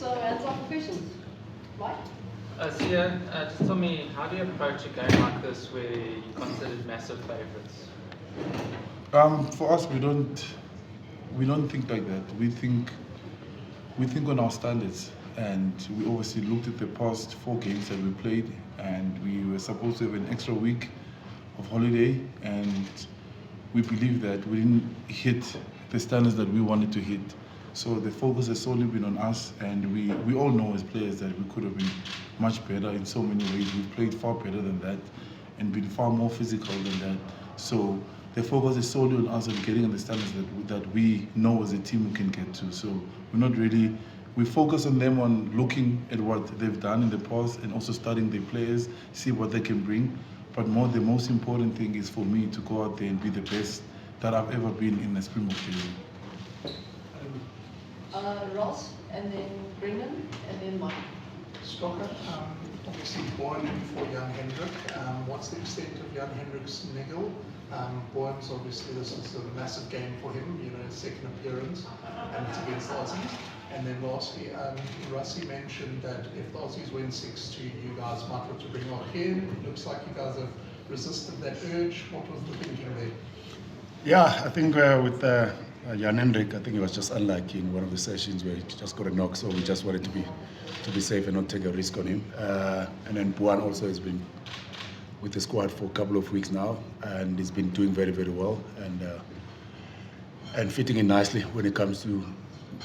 So hands up for questions. Right? Sia, just tell me, how do you approach a game like this where you're considered massive favourites? For us, we don't think like that. We think on our standards, and we obviously looked at the past 4 games that we played, and we were supposed to have an extra week of holiday, and we believe that we didn't hit the standards that we wanted to hit. So the focus has solely been on us, and we all know as players that we could have been much better in so many ways. We've played far better than that and been far more physical than that. So the focus is solely on us and getting on the standards that we know as a team we can get to. So we focus on them, on looking at what they've done in the past and also studying their players, see what they can bring. But the most important thing is for me to go out there and be the best that I've ever been in the Springbok jersey. Ross, and then Brendan, and then Mike. Stocker, obviously born for Young Hendricks. What's the extent of Young Hendricks' niggle? Bourne's obviously, this is a massive game for him, his second appearance, and it's against the Aussies. And then lastly, Rassie mentioned that if the Aussies win 6-2, you guys might look to bring O'Hare. It looks like you guys have resisted that urge. What was the thinking there? Yeah, I think with Young Hendricks, I think it was just unlucky in one of the sessions where he just got a knock, so we just wanted to be safe and not take a risk on him. And then Bourne also has been with the squad for a couple of weeks now, and he's been doing very, very well and fitting in nicely when it comes to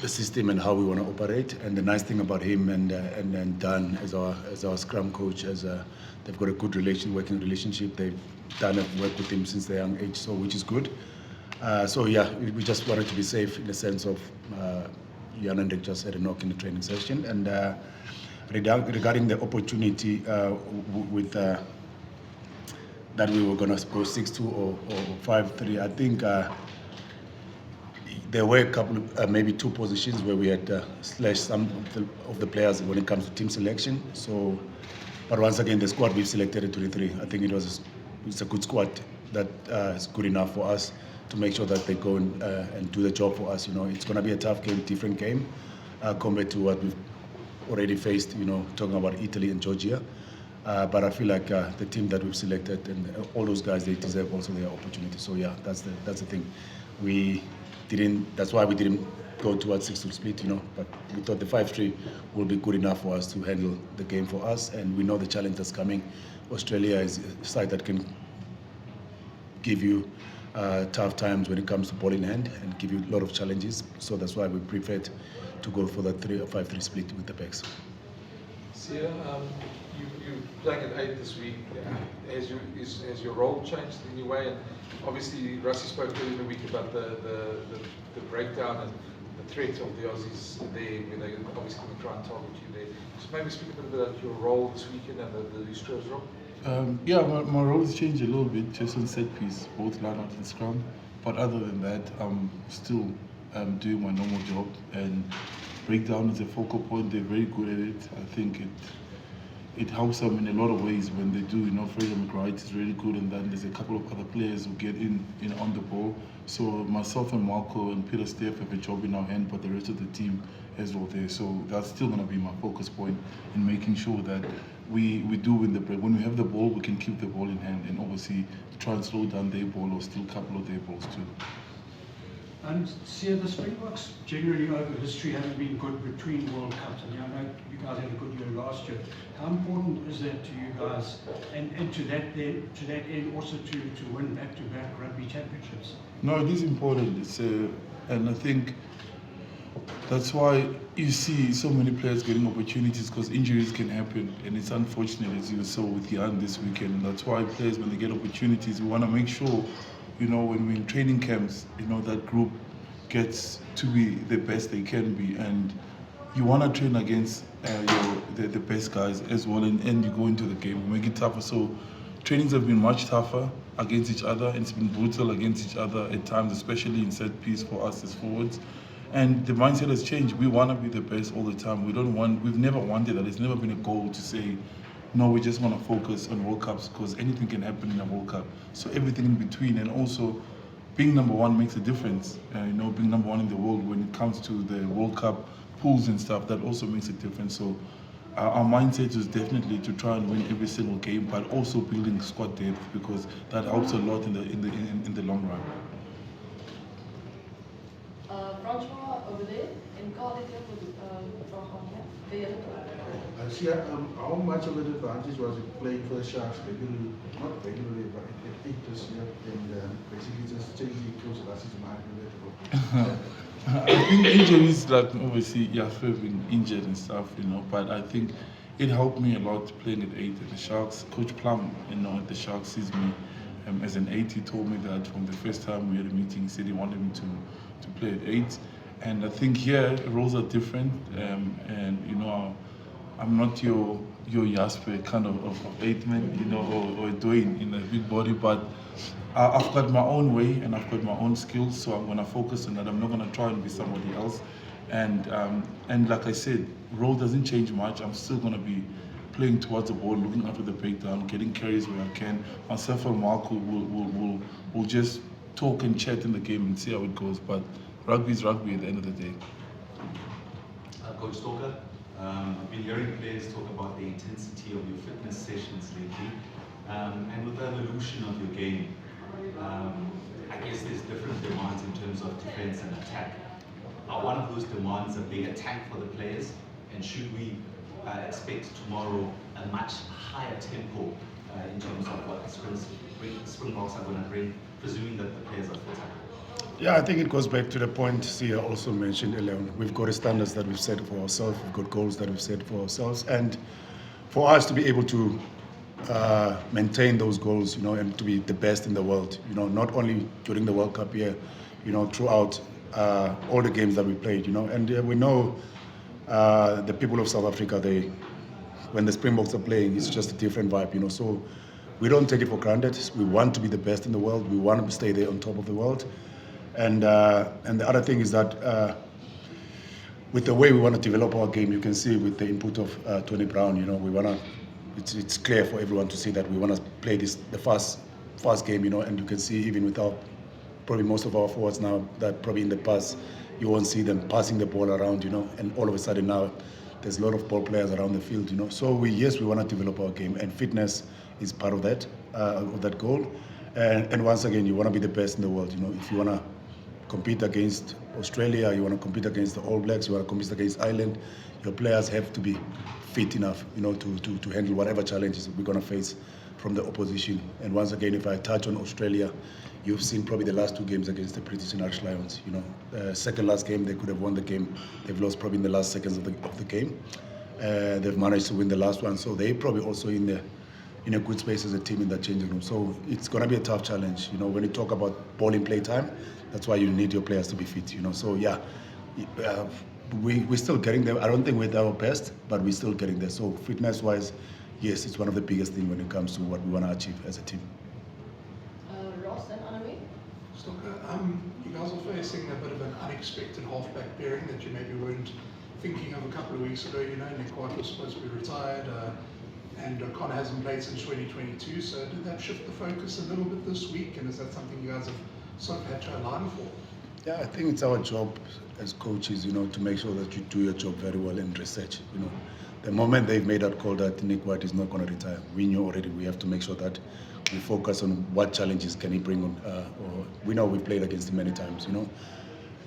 the system and how we want to operate. And the nice thing about him and Dan as our scrum coach, they've got a good working relationship. They've done work with him since their young age, so which is good. So yeah, we just wanted to be safe in the sense of Young Hendricks just had a knock in the training session. And regarding the opportunity with that we were going to go 6-2 or 5-3, I think there were a couple of, maybe 2 positions where we had slashed some of the players when it comes to team selection. So, but once again, the squad we've selected at 23, I think it's a good squad that is good enough for us to make sure that they go and do the job for us. It's going to be a tough game, different game compared to what we've already faced. Talking about Italy and Georgia. But I feel like the team that we've selected and all those guys, they deserve also their opportunity. So yeah, that's the thing. That's why we didn't go towards 6-2 split, But we thought the 5-3 will be good enough for us to handle the game for us, and we know the challenge that's coming. Australia is a side that can give you tough times when it comes to ball in hand and give you a lot of challenges. So that's why we preferred to go for that 5-3 split with the backs. Sia, you're playing at 8 this week. Has your role changed in any way? And obviously, Rassie spoke earlier in the week about the breakdown and the threat of the Aussies there, where they're obviously going to try and target you there. Just maybe speak a bit about your role this weekend and the Australia's role. Yeah, my role has changed a little bit, just on set piece, both line out and scrum. But other than that, I'm still doing my normal job, and breakdown is a focal point. They're very good at it. I think it helps them in a lot of ways when they do. Fraser McWright is really good, and then there's a couple of other players who get in on the ball. So myself and Marco and Peter Steph have a job in our hand, but the rest of the team as well there. So that's still going to be my focus point in making sure that we do win the break. When we have the ball, we can keep the ball in hand and obviously try and slow down their ball or steal a couple of their balls too. And Sia, the Springboks generally over history haven't been good between World Cups. And I know you guys had a good year last year. How important is that to you guys, and to that end also to win back-to-back Rugby Championships? No, it is important. And I think that's why you see so many players getting opportunities, because injuries can happen, and it's unfortunate, as you saw with Jan this weekend. That's why players, when they get opportunities, we want to make sure, when we're in training camps, that group gets to be the best they can be, and you want to train against the best guys as well, and you go into the game, make it tougher. So trainings have been much tougher against each other, and it's been brutal against each other at times, especially in set piece for us as forwards. And the mindset has changed. We want to be the best all the time. We've never wanted that. It's never been a goal to say, no, we just want to focus on World Cups, because anything can happen in a World Cup. So everything in between, and also being number one makes a difference. Being number one in the world when it comes to the World Cup pools and stuff, that also makes a difference. So our mindset is definitely to try and win every single game, but also building squad depth, because that helps a lot in the long run. Francois over there, en Cardiff vraag aan jou. Wil jy dit ook? How much of an advantage was it playing for the Sharks regularly, not regularly, but at 8 this year, and basically just changing close to mind? I think injuries, like obviously, Yasser being injured and stuff, but I think it helped me a lot playing at 8 at the Sharks. Coach Plum, at the Sharks sees me as an 8. He told me that from the first time we had a meeting, he said he wanted me to play at 8. And I think here, roles are different, and I'm not your Jasper kind of 8 man, or Dwayne in a big body, but I've got my own way and I've got my own skills, so I'm gonna focus on that. I'm not gonna try and be somebody else. And like I said, role doesn't change much. I'm still gonna be playing towards the ball, looking after the breakdown, getting carries where I can. Myself and Mark will just talk and chat in the game and see how it goes. But rugby is rugby at the end of the day. Coach Stalker, I've been hearing players talk about the intensity of your fitness sessions lately, and with the evolution of your game, I guess there's different demands in terms of defense and attack. Are one of those demands a big attack for the players, and should we expect tomorrow a much higher tempo in terms of what the Springboks are going to bring, presuming that the players are fitter? Yeah, I think it goes back to the point Sia also mentioned earlier. We've got standards that we've set for ourselves, we've got goals that we've set for ourselves, and for us to be able to maintain those goals, and to be the best in the world, not only during the World Cup year, throughout all the games that we played, and we know the people of South Africa, when the Springboks are playing, it's just a different vibe, so we don't take it for granted. We want to be the best in the world, we want to stay there on top of the world. And the other thing is that with the way we want to develop our game, you can see with the input of Tony Brown, we want to. It's clear for everyone to see that we want to play the fast game, and you can see even without probably most of our forwards now that probably in the past you won't see them passing the ball around, and all of a sudden now there's a lot of ball players around the field, So we want to develop our game, and fitness is part of that goal. And once again, you want to be the best in the world, If you want to compete against Australia, you want to compete against the All Blacks, you want to compete against Ireland, your players have to be fit enough, to handle whatever challenges we're going to face from the opposition. And once again, if I touch on Australia, you've seen probably the last 2 games against the British and Irish Lions. Second last game, they could have won the game. They've lost probably in the last seconds of the game. They've managed to win the last one, so they're probably also in a good space as a team in that changing room. So it's going to be a tough challenge. When you talk about ball in play time, that's why you need your players to be fit. So yeah, we're still getting there. I don't think we're at our best, but we're still getting there. So fitness-wise, yes, it's one of the biggest things when it comes to what we want to achieve as a team. Ross and Annemie? Stoker, you guys are facing a bit of an unexpected halfback pairing that you maybe weren't thinking of a couple of weeks ago. Nick White was supposed to be retired, and Connor hasn't played since 2022. So did that shift the focus a little bit this week, and is that something you guys have sort of had to align for? Yeah, I think it's our job as coaches, to make sure that you do your job very well in research. The moment they've made that call that Nick White is not going to retire, we knew already we have to make sure that we focus on what challenges can he bring on. Or we know we played against him many times,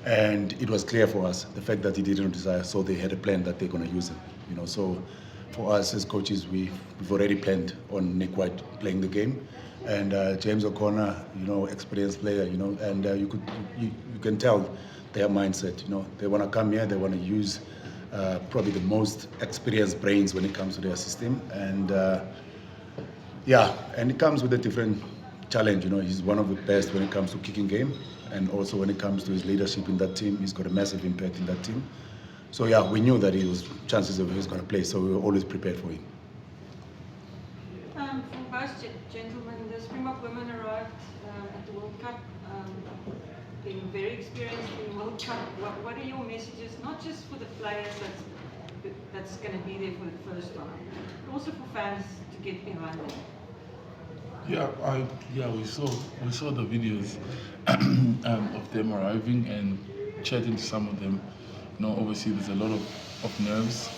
and it was clear for us the fact that he didn't retire, so they had a plan that they're going to use him. So for us as coaches, we've already planned on Nick White playing the game. And James O'Connor, experienced player, and you can tell their mindset. They want to come here, they want to use probably the most experienced brains when it comes to their system, and and it comes with a different challenge. He's one of the best when it comes to kicking game, and also when it comes to his leadership in that team, he's got a massive impact in that team. So yeah, we knew that chances of he was going to play, so we were always prepared for him. For both gentlemen, the Springbok women arrived at the World Cup, being very experienced in the World Cup. What are your messages, not just for the players that's going to be there for the first time, but also for fans to get behind them? We saw the videos of them arriving and chatting to some of them. obviously there's a lot of nerves.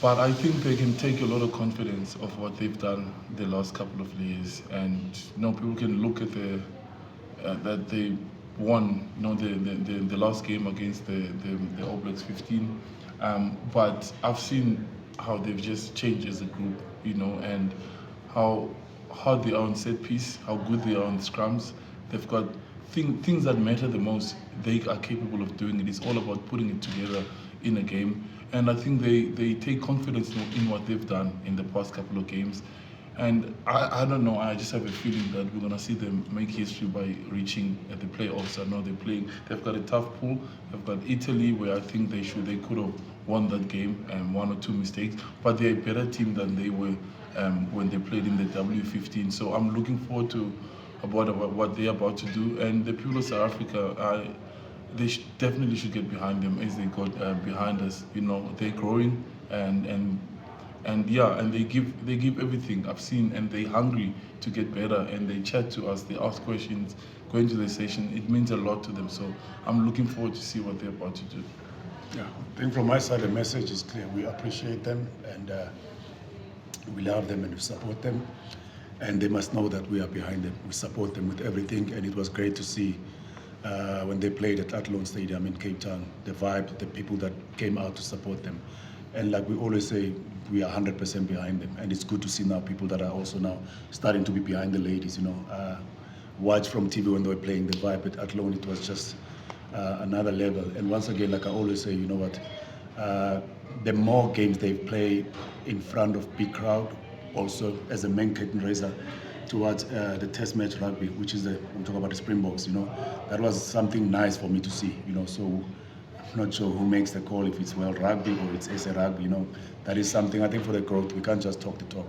But I think they can take a lot of confidence of what they've done the last couple of years, and people can look at that they won the last game against the All Blacks 15. But I've seen how they've just changed as a group, and how they are on set piece, how good they are on scrums. They've got things that matter the most. They are capable of doing it. It's all about putting it together in a game. And I think they take confidence in what they've done in the past couple of games. And I don't know, I just have a feeling that we're going to see them make history by reaching the playoffs. I know they've got a tough pool. They've got Italy, where I think they could have won that game, and 1 or 2 mistakes. But they're a better team than they were when they played in the W15. So I'm looking forward to about what they're about to do. And the people of South Africa, they definitely should get behind them as they got behind us. They're growing and they give everything. I've seen, and they're hungry to get better, and they chat to us, they ask questions, going to the session. It means a lot to them. So I'm looking forward to see what they're about to do. Yeah, I think from my side the message is clear. We appreciate them, and we love them, and we support them, and they must know that we are behind them. We support them with everything, and it was great to see when they played at Athlone Stadium in Cape Town, the vibe, the people that came out to support them. And like we always say, we are 100% behind them. And it's good to see now people that are also now starting to be behind the ladies, Watch from TV when they were playing, the vibe at Athlone, it was just another level. And once again, like I always say, the more games they play in front of big crowd, also as a main curtain raiser towards the test match rugby, which is I'm talking about the Springboks, that was something nice for me to see, so I'm not sure who makes the call, if it's World Rugby or it's SA Rugby, that is something I think for the growth. We can't just talk the talk,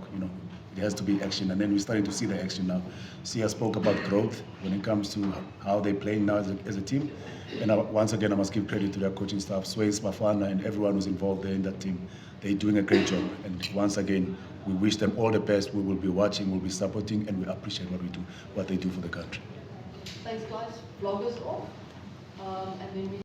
it has to be action, and then we're starting to see the action now. Sia spoke about growth when it comes to how they're playing now as a team, and once again I must give credit to their coaching staff, Swayze, Bafana, and everyone who's involved there in that team. They're doing a great job, and once again we wish them all the best. We will be watching, we'll be supporting, and we appreciate what they do for the country. Thanks guys, vloggers off, and then we